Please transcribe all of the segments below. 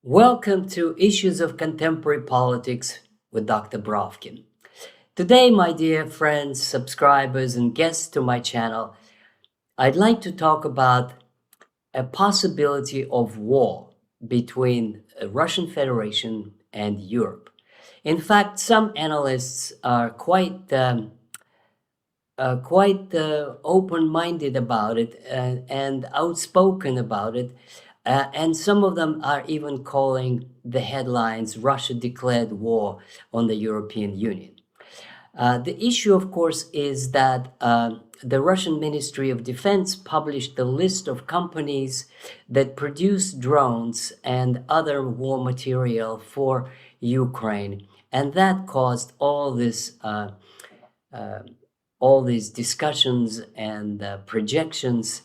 Welcome to Issues of Contemporary Politics with Dr. Brovkin. Today, my dear friends, subscribers, and guests to my channel, I'd like to talk about a possibility of war between the Russian Federation and Europe. In fact, some analysts are quite open-minded about it and outspoken about it. And some of them are even calling the headlines, Russia declared war on the European Union. The issue, of course, is that the Russian Ministry of Defense published a list of companies that produce drones and other war material for Ukraine. And that caused all these discussions and projections.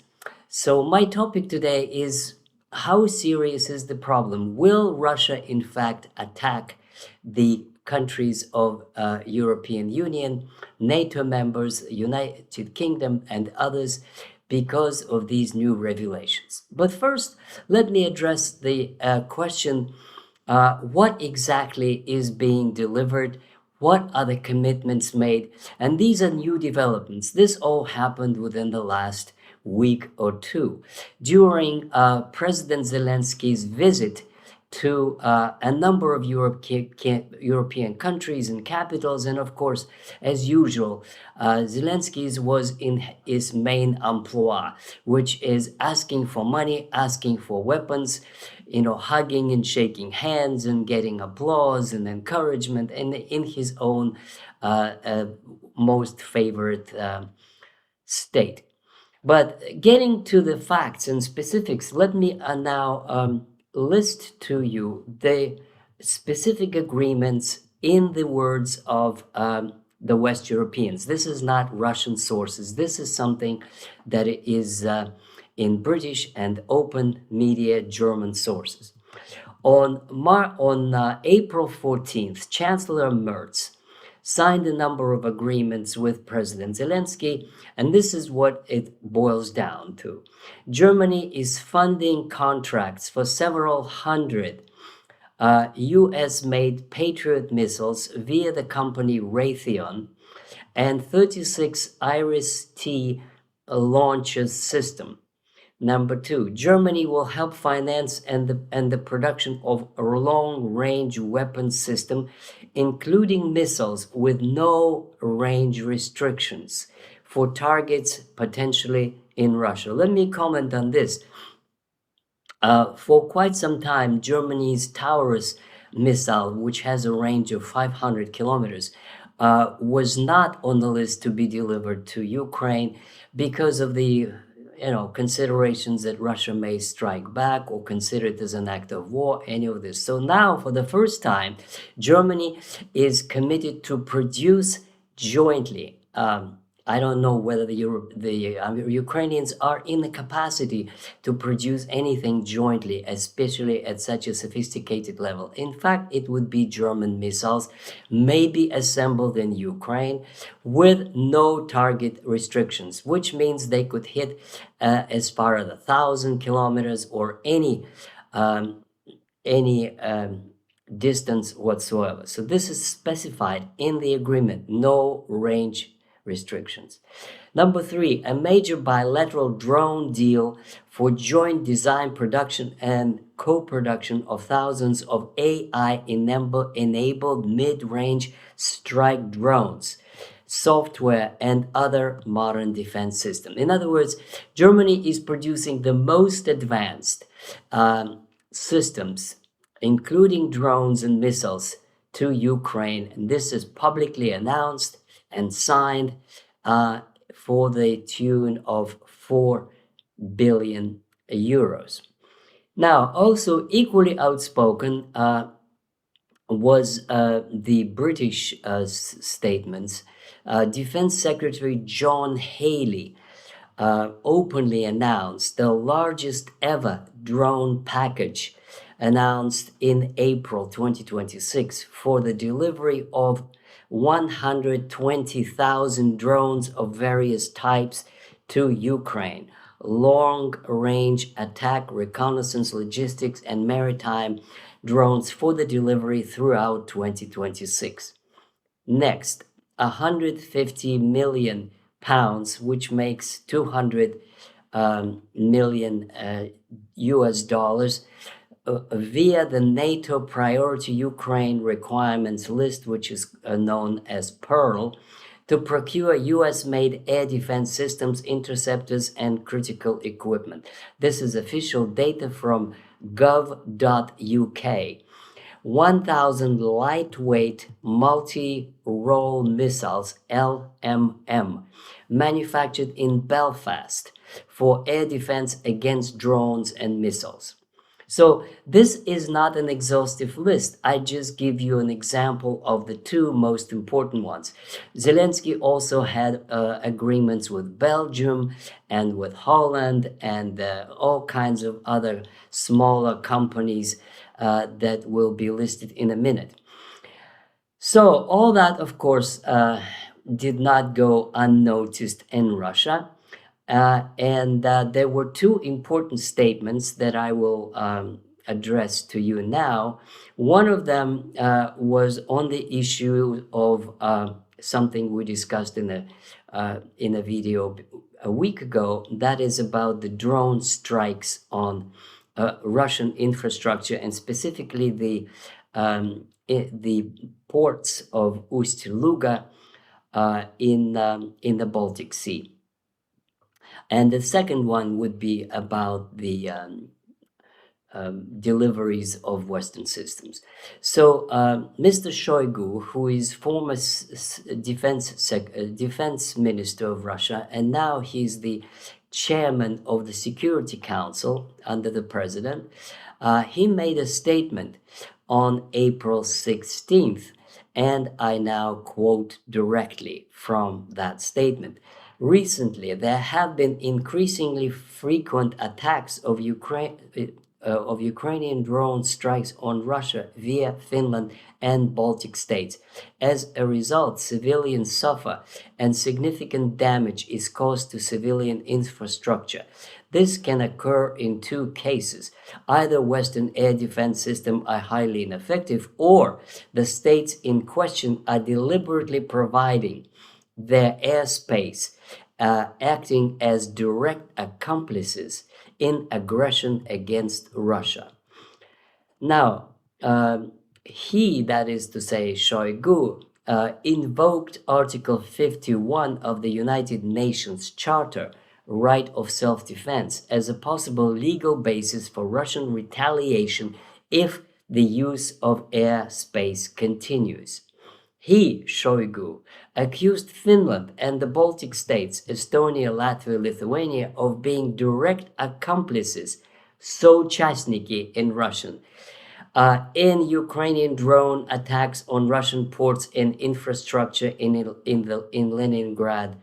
So my topic today is, how serious is the problem? Will Russia in fact attack the countries of European Union, NATO members, United Kingdom, and others because of these new revelations? But first, let me address the question, what exactly is being delivered? What are the commitments made? And these are new developments. This all happened within the last week or two. During President Zelensky's visit to a number of European countries and capitals, and of course, as usual, Zelensky's was in his main emploi, which is asking for money, asking for weapons, hugging and shaking hands and getting applause and encouragement, and in his own most favorite state. But getting to the facts and specifics, let me now list to you the specific agreements in the words of the West Europeans. This is not Russian sources. This is something that is in British and open media German sources. On April 14th, Chancellor Merz signed a number of agreements with President Zelensky, and this is what it boils down to. Germany is funding contracts for several hundred US-made Patriot missiles via the company Raytheon and 36 Iris-T launches system. Number two, Germany will help finance and the production of a long-range weapon system, including missiles with no range restrictions for targets potentially in Russia. Let me comment on this. For quite some time, Germany's Taurus missile, which has a range of 500 kilometers, was not on the list to be delivered to Ukraine because of the considerations that Russia may strike back or consider it as an act of war, any of this. So now, for the first time, Germany is committed to produce jointly. I don't know whether the Ukrainians are in the capacity to produce anything jointly, especially at such a sophisticated level. In fact, it would be German missiles, maybe assembled in Ukraine with no target restrictions, which means they could hit as far as 1,000 kilometers or any distance whatsoever. So this is specified in the agreement, no range restrictions. Number three, a major bilateral drone deal for joint design, production, and co-production of thousands of AI-enabled mid-range strike drones, software, and other modern defense systems. In other words, Germany is producing the most advanced systems, including drones and missiles, to Ukraine. And this is publicly announced and signed for the tune of 4 billion euros. Now, also equally outspoken was the British statements. Defense Secretary John Haley openly announced the largest ever drone package announced in April 2026 for the delivery of 120,000 drones of various types to Ukraine. long-range attack, reconnaissance, logistics, and maritime drones for the delivery throughout 2026. Next, 150 million pounds, which makes 200 million US dollars, via the NATO Priority Ukraine Requirements List, which is known as Pearl, to procure US made air defense systems, interceptors, and critical equipment. This is official data from gov.uk. 1,000 lightweight multi-role missiles, LMM, manufactured in Belfast for air defense against drones and missiles. So this is not an exhaustive list. I just give you an example of the two most important ones. Zelensky also had agreements with Belgium and with Holland and all kinds of other smaller companies that will be listed in a minute. So all that, of course, did not go unnoticed in Russia. And there were two important statements that I will address to you now. One of them was on the issue of something we discussed in a video a week ago. That is about the drone strikes on Russian infrastructure, and specifically the ports of Ust-Luga in the Baltic Sea. And the second one would be about the deliveries of Western systems. So Mr. Shoigu, who is former defense minister of Russia, and now he's the chairman of the Security Council under the president, he made a statement on April 16th, and I now quote directly from that statement. Recently, there have been increasingly frequent attacks of Ukrainian drone strikes on Russia via Finland and Baltic states. As a result, civilians suffer and significant damage is caused to civilian infrastructure. This can occur in two cases. Either Western air defense systems are highly ineffective, or the states in question are deliberately providing their airspace, acting as direct accomplices in aggression against Russia. Now, he, that is to say Shoigu, invoked Article 51 of the United Nations Charter, right of self-defense, as a possible legal basis for Russian retaliation if the use of airspace continues. He, Shoigu, accused Finland and the Baltic states, Estonia, Latvia, Lithuania, of being direct accomplices, soучастники in Russian, in Ukrainian drone attacks on Russian ports and infrastructure in Leningrad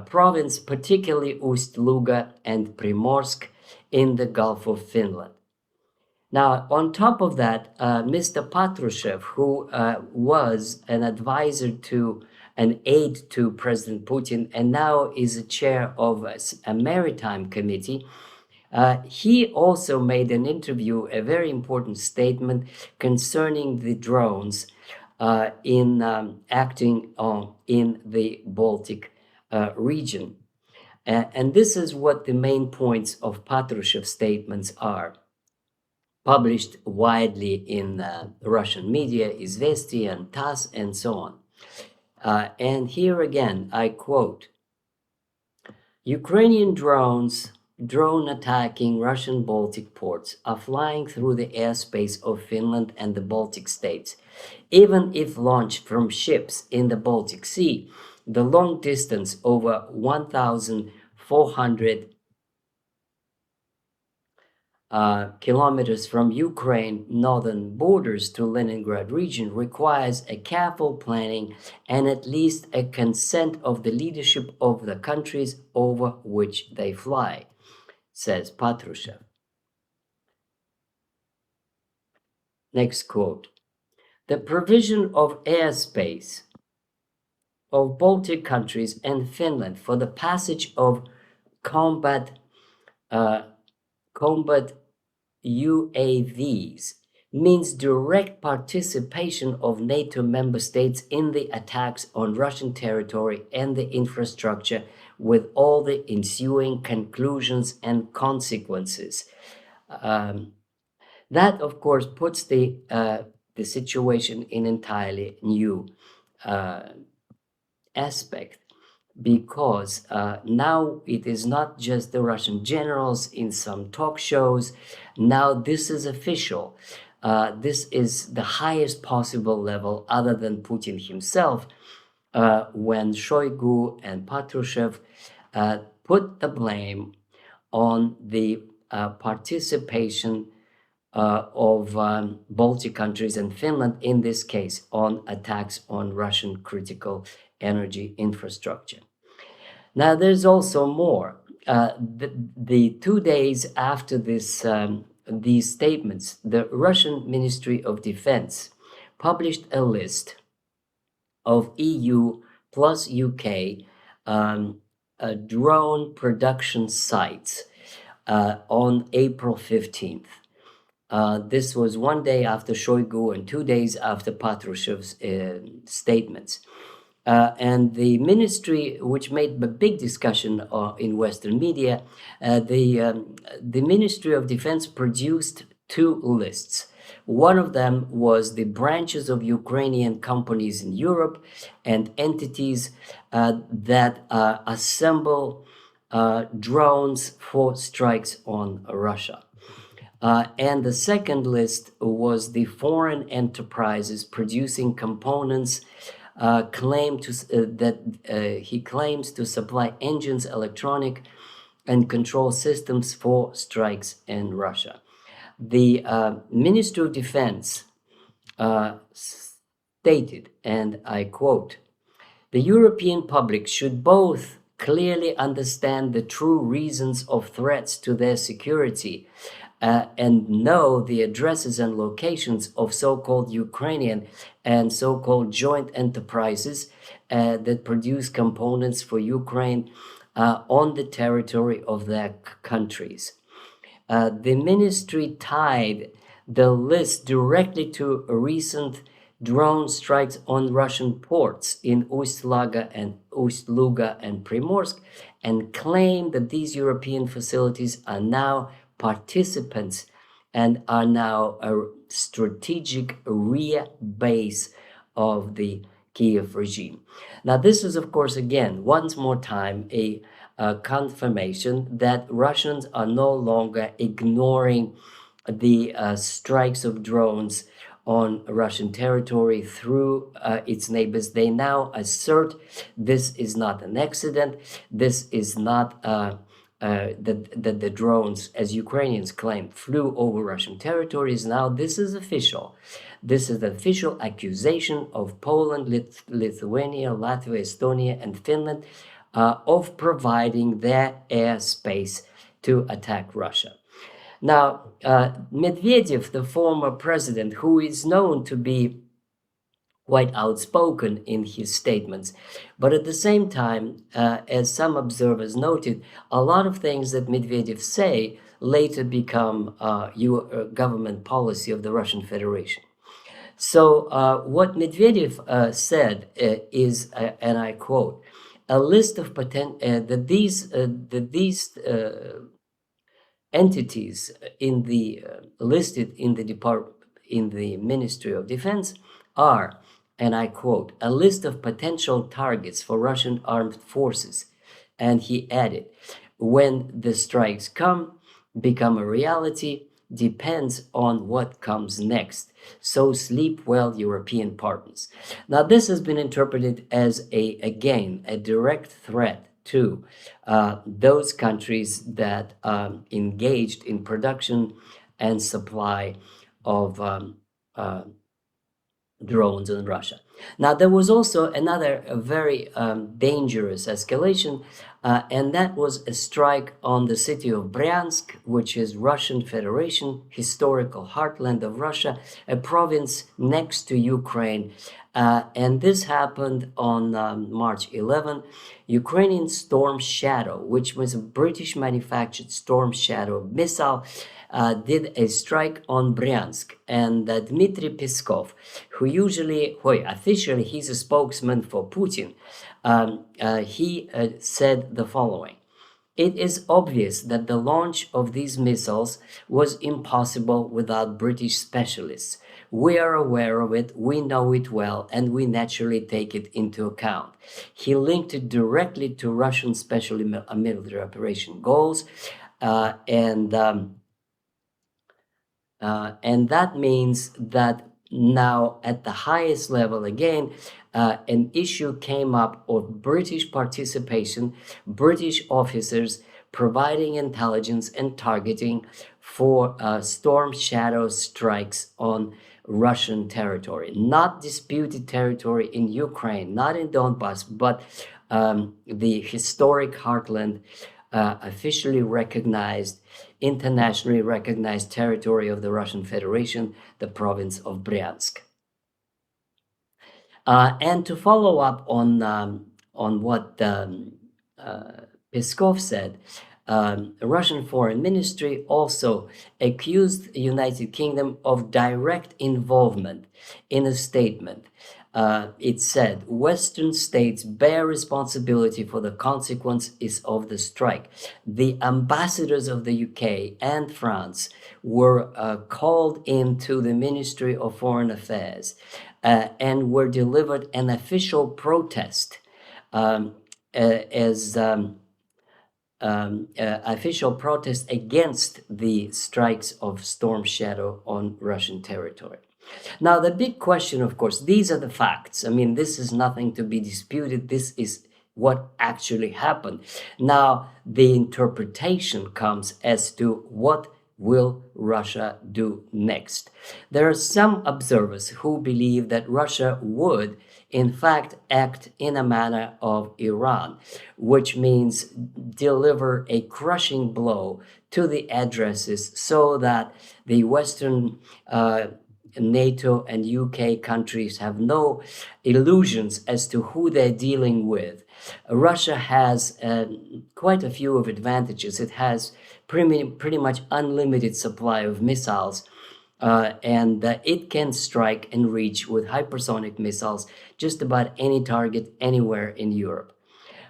province, particularly Ust-Luga and Primorsk in the Gulf of Finland. Now, on top of that, Mr. Patrushev, who was an advisor to, an aide to President Putin, and now is a chair of a maritime committee, he also made an interview, a very important statement concerning the drones in acting in the Baltic region. And this is what the main points of Patrushev's statements are, published widely in Russian media, Izvestia and TASS and so on. And here again, I quote, Ukrainian drone attacking Russian Baltic ports are flying through the airspace of Finland and the Baltic states. Even if launched from ships in the Baltic Sea, the long distance over 1,400 kilometers from Ukraine northern borders to Leningrad region requires a careful planning and at least a consent of the leadership of the countries over which they fly, says Patrushev. Next quote. The provision of airspace of Baltic countries and Finland for the passage of combat uh, combat UAVs means direct participation of NATO member states in the attacks on Russian territory and the infrastructure, with all the ensuing conclusions and consequences. Um, that, of course, puts the situation in entirely new uh, aspect, because now it is not just the Russian generals in some talk shows. Now this is official. This is the highest possible level, other than Putin himself, when Shoigu and Patrushev put the blame on the participation of Baltic countries and Finland, in this case, on attacks on Russian critical energy infrastructure. Now, there's also more. The 2 days after these statements, the Russian Ministry of Defense published a list of EU plus UK drone production sites on April 15th. This was 1 day after Shoigu and 2 days after Patrushev's statements. And the ministry, which made a big discussion in Western media, the Ministry of Defense produced two lists. One of them was the branches of Ukrainian companies in Europe and entities that assemble drones for strikes on Russia. And the second list was the foreign enterprises producing components he claims to supply engines, electronic and control systems for strikes in Russia. The Ministry of Defense stated, and I quote, "The European public should both clearly understand the true reasons of threats to their security and know the addresses and locations of so-called Ukrainian and so-called joint enterprises that produce components for Ukraine on the territory of their countries." The ministry tied the list directly to recent drone strikes on Russian ports in Ust-Luga and Primorsk, and claimed that these European facilities are now participants and are now a strategic rear base of the Kiev regime. Now, this is, of course, again, once more time, a confirmation that Russians are no longer ignoring the strikes of drones on Russian territory through its neighbors. They now assert this is not an accident. This is not that the drones, as Ukrainians claim, flew over Russian territories. Now this is official. This is the official accusation of Poland, Lithuania, Latvia, Estonia, and Finland of providing their airspace to attack Russia. Now, Medvedev, the former president, who is known to be quite outspoken in his statements, but at the same time, as some observers noted, a lot of things that Medvedev say later become government policy of the Russian Federation. So what Medvedev said is, and I quote, a list of that these entities in the listed in the Ministry of Defense are, and I quote, a list of potential targets for Russian armed forces. And he added, when the strikes become a reality, depends on what comes next. So sleep well, European partners. Now, this has been interpreted as again, a direct threat to those countries that engaged in production and supply of drones in Russia. Now, there was also another very dangerous escalation, and that was a strike on the city of Briansk, which is Russian Federation, historical heartland of Russia, a province next to Ukraine. And this happened on March 11. Ukrainian Storm Shadow, which was a British manufactured Storm Shadow missile, did a strike on Briansk, and Dmitry Peskov, who officially he's a spokesman for Putin, he said the following. It is obvious that the launch of these missiles was impossible without British specialists. We are aware of it, we know it well, and we naturally take it into account. He linked it directly to Russian special military operation goals, and that means that now at the highest level again, an issue came up of British participation, British officers providing intelligence and targeting for storm shadow strikes on Russian territory, not disputed territory in Ukraine, not in Donbass, but the historic heartland, officially recognized, internationally recognized territory of the Russian Federation, the province of Briansk. And to follow up on what Peskov said, the Russian Foreign Ministry also accused the United Kingdom of direct involvement in a statement. It said, Western states bear responsibility for the consequences of the strike. The ambassadors of the UK and France were called into the Ministry of Foreign Affairs and were delivered an official protest official protest against the strikes of Storm Shadow on Russian territory. Now, the big question, of course, these are the facts. I mean, this is nothing to be disputed. This is what actually happened. Now, the interpretation comes as to what will Russia do next. There are some observers who believe that Russia would, in fact, act in a manner of Iran, which means deliver a crushing blow to the addresses so that the Western NATO and UK countries have no illusions as to who they're dealing with. Russia has quite a few of advantages. It has pretty much unlimited supply of missiles, and it can strike and reach with hypersonic missiles just about any target anywhere in Europe.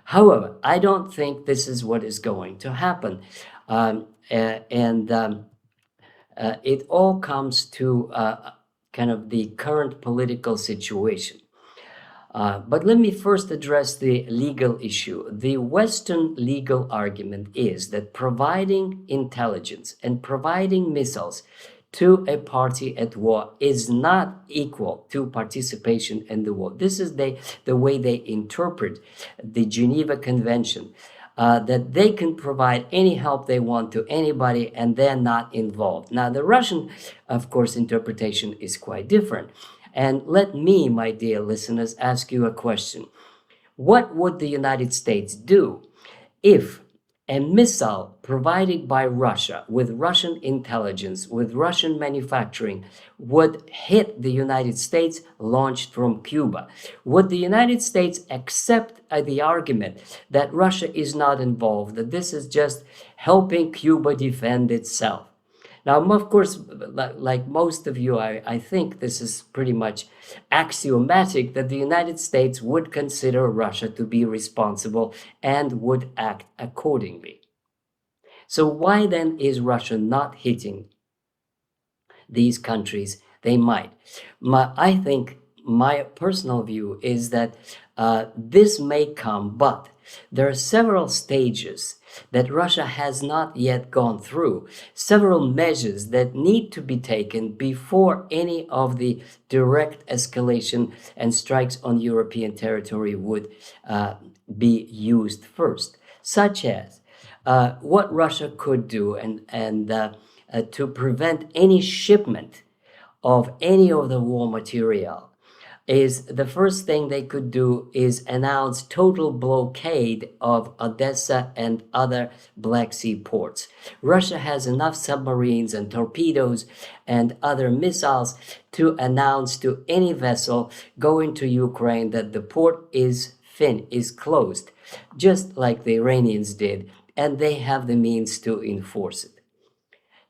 However, I don't think this is what is going to happen. It all comes to kind of the current political situation. But let me first address the legal issue. The Western legal argument is that providing intelligence and providing missiles to a party at war is not equal to participation in the war. This is the way they interpret the Geneva Convention. That they can provide any help they want to anybody and they're not involved. Now, the Russian, of course, interpretation is quite different. And let me, my dear listeners, ask you a question. What would the United States do if a missile provided by Russia with Russian intelligence, with Russian manufacturing, would hit the United States launched from Cuba? Would the United States accept the argument that Russia is not involved, that this is just helping Cuba defend itself? Now, of course, like most of you, I think this is pretty much axiomatic that the United States would consider Russia to be responsible and would act accordingly. So why then is Russia not hitting these countries? They might. I think my personal view is that this may come, but there are several stages that Russia has not yet gone through, several measures that need to be taken before any of the direct escalation and strikes on European territory would be used first, such as what Russia could do and to prevent any shipment of any of the war material is the first thing they could do is announce total blockade of Odessa and other Black Sea ports. Russia has enough submarines and torpedoes and other missiles to announce to any vessel going to Ukraine that the port is closed, just like the Iranians did, and they have the means to enforce it.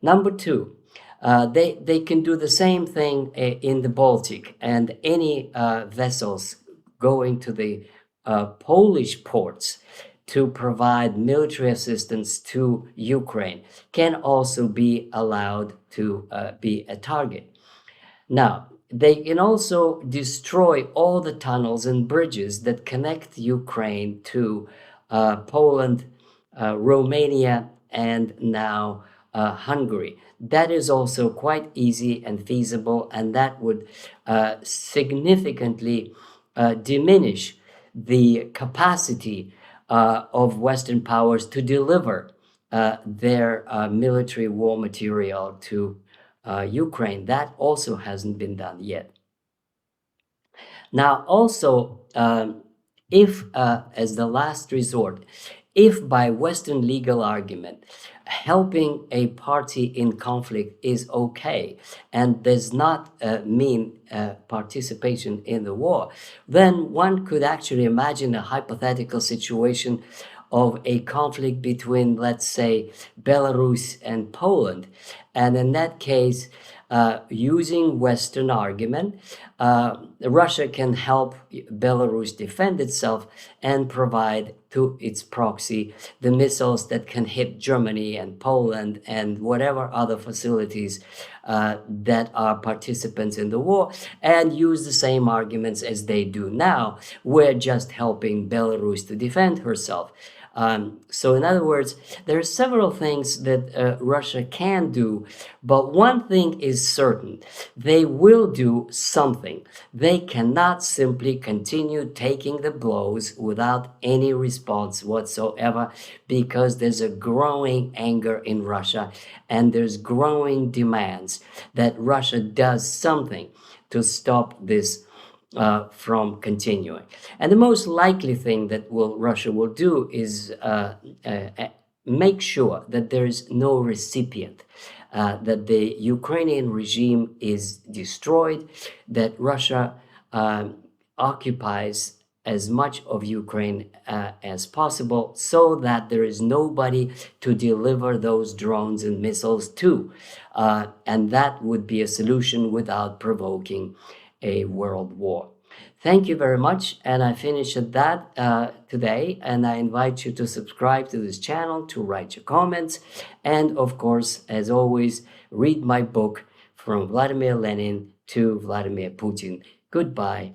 Number two, they can do the same thing in the Baltic, and any vessels going to the Polish ports to provide military assistance to Ukraine can also be allowed to be a target. Now, they can also destroy all the tunnels and bridges that connect Ukraine to Poland, Romania, and now Hungary. That is also quite easy and feasible, and that would significantly diminish the capacity of Western powers to deliver their military war material to Ukraine. That also hasn't been done yet. Now, also, if, as the last resort, if by Western legal argument, helping a party in conflict is okay and does not mean participation in the war, then one could actually imagine a hypothetical situation of a conflict between, let's say, Belarus and Poland. And in that case, using Western argument, Russia can help Belarus defend itself and provide to its proxy the missiles that can hit Germany and Poland and whatever other facilities that are participants in the war, and use the same arguments as they do now. We're just helping Belarus to defend herself. So in other words, there are several things that Russia can do, but one thing is certain. They will do something. They cannot simply continue taking the blows without any response whatsoever, because there's a growing anger in Russia and there's growing demands that Russia does something to stop this from continuing. And the most likely thing that Russia will do is make sure that there is no recipient, that the Ukrainian regime is destroyed, that Russia occupies as much of Ukraine as possible, so that there is nobody to deliver those drones and missiles to. And that would be a solution without provoking a world war. Thank you very much, and I finish at that today, and I invite you to subscribe to this channel, to write your comments, and of course, as always, read my book, From Vladimir Lenin to Vladimir Putin. Goodbye.